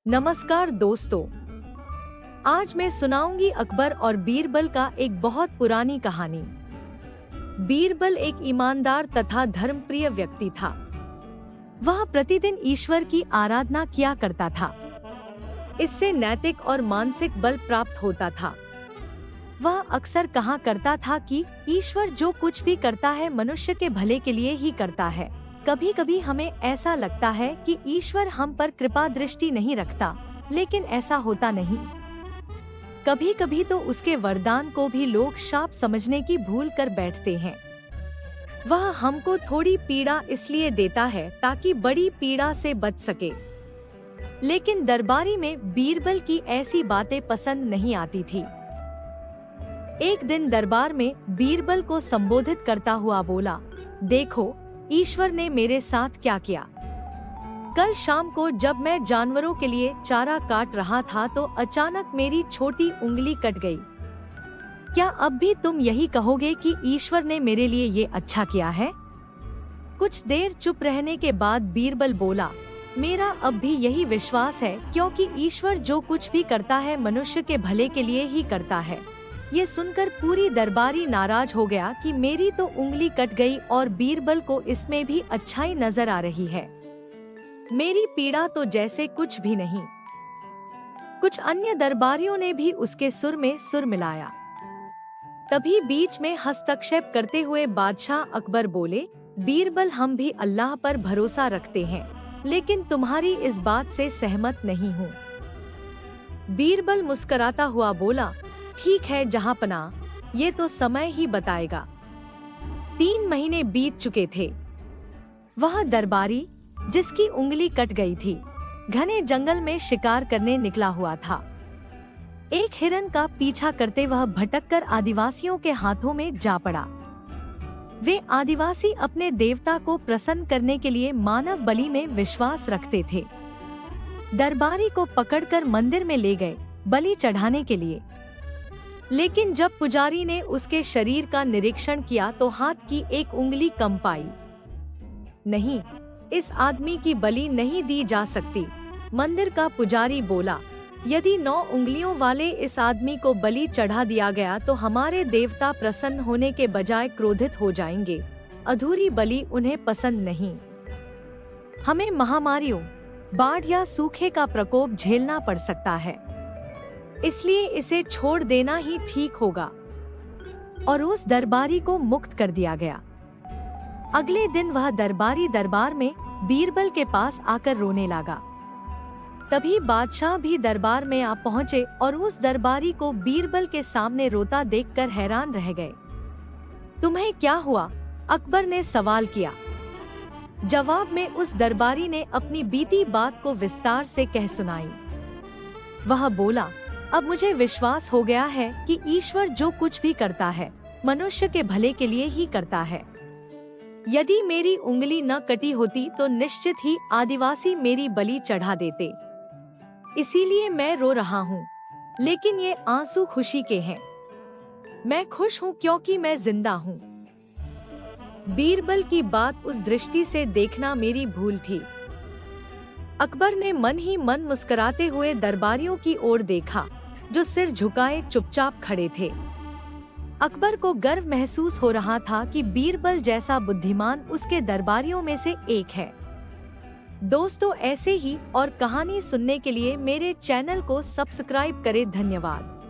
नमस्कार दोस्तों, आज मैं सुनाऊंगी अकबर और बीरबल का एक बहुत पुरानी कहानी। बीरबल एक ईमानदार तथा धर्मप्रिय व्यक्ति था। वह प्रतिदिन ईश्वर की आराधना किया करता था। इससे नैतिक और मानसिक बल प्राप्त होता था। वह अक्सर कहा करता था कि ईश्वर जो कुछ भी करता है मनुष्य के भले के लिए ही करता है। कभी कभी हमें ऐसा लगता है कि ईश्वर हम पर कृपा दृष्टि नहीं रखता, लेकिन ऐसा होता नहीं। कभी कभी तो उसके वरदान को भी लोग शाप समझने की भूल कर बैठते हैं। वह हमको थोड़ी पीड़ा इसलिए देता है ताकि बड़ी पीड़ा से बच सके। लेकिन दरबारी में बीरबल की ऐसी बातें पसंद नहीं आती थी। एक दिन दरबार में बीरबल को संबोधित करता हुआ बोला, देखो ईश्वर ने मेरे साथ क्या किया। कल शाम को जब मैं जानवरों के लिए चारा काट रहा था तो अचानक मेरी छोटी उंगली कट गई। क्या अब भी तुम यही कहोगे कि ईश्वर ने मेरे लिए ये अच्छा किया है? कुछ देर चुप रहने के बाद बीरबल बोला, मेरा अब भी यही विश्वास है, क्योंकि ईश्वर जो कुछ भी करता है मनुष्य के भले के लिए ही करता है। ये सुनकर पूरी दरबारी नाराज हो गया कि मेरी तो उंगली कट गई और बीरबल को इसमें भी अच्छाई नजर आ रही है। मेरी पीड़ा तो जैसे कुछ भी नहीं। कुछ अन्य दरबारियों ने भी उसके सुर में सुर मिलाया। तभी बीच में हस्तक्षेप करते हुए बादशाह अकबर बोले, बीरबल हम भी अल्लाह पर भरोसा रखते हैं, लेकिन तुम्हारी इस बात से सहमत नहीं हूँ। बीरबल मुस्कुराता हुआ बोला, ठीक है जहांपनाह, ये तो समय ही बताएगा। 3 महीने बीत चुके थे। वह दरबारी जिसकी उंगली कट गई थी, घने जंगल में शिकार करने निकला हुआ था। एक हिरन का पीछा करते वह भटककर आदिवासियों के हाथों में जा पड़ा। वे आदिवासी अपने देवता को प्रसन्न करने के लिए मानव बलि में विश्वास रखते थे। दरबारी को पकड़कर मंदिर में ले गए बलि चढ़ाने के लिए। लेकिन जब पुजारी ने उसके शरीर का निरीक्षण किया तो हाथ की एक उंगली कम पाई। नहीं, इस आदमी की बलि नहीं दी जा सकती। मंदिर का पुजारी बोला, यदि 9 उंगलियों वाले इस आदमी को बलि चढ़ा दिया गया तो हमारे देवता प्रसन्न होने के बजाय क्रोधित हो जाएंगे। अधूरी बलि उन्हें पसंद नहीं। हमें महामारियों, बाढ़ या सूखे का प्रकोप झेलना पड़ सकता है, इसलिए इसे छोड़ देना ही ठीक होगा। और उस दरबारी को मुक्त कर दिया गया। अगले दिन वह दरबारी दरबार में बीरबल के पास आकर रोने लगा। तभी बादशाह भी दरबार में आ पहुंचे और उस दरबारी को बीरबल के सामने रोता देखकर हैरान रह गए। तुम्हें क्या हुआ? अकबर ने सवाल किया। जवाब में उस दरबारी ने अपनी बीती बात को विस्तार से कह सुनाई। वह बोला, अब मुझे विश्वास हो गया है कि ईश्वर जो कुछ भी करता है मनुष्य के भले के लिए ही करता है। यदि मेरी उंगली न कटी होती तो निश्चित ही आदिवासी मेरी बलि चढ़ा देते। इसीलिए मैं रो रहा हूँ, लेकिन ये आंसू खुशी के हैं। मैं खुश हूँ क्योंकि मैं जिंदा हूँ। बीरबल की बात उस दृष्टि से देखना मेरी भूल थी। अकबर ने मन ही मन मुस्कुराते हुए दरबारियों की ओर देखा, जो सिर झुकाए चुपचाप खड़े थे। अकबर को गर्व महसूस हो रहा था कि बीरबल जैसा बुद्धिमान उसके दरबारियों में से एक है। दोस्तों, ऐसे ही और कहानी सुनने के लिए मेरे चैनल को सब्सक्राइब करें। धन्यवाद।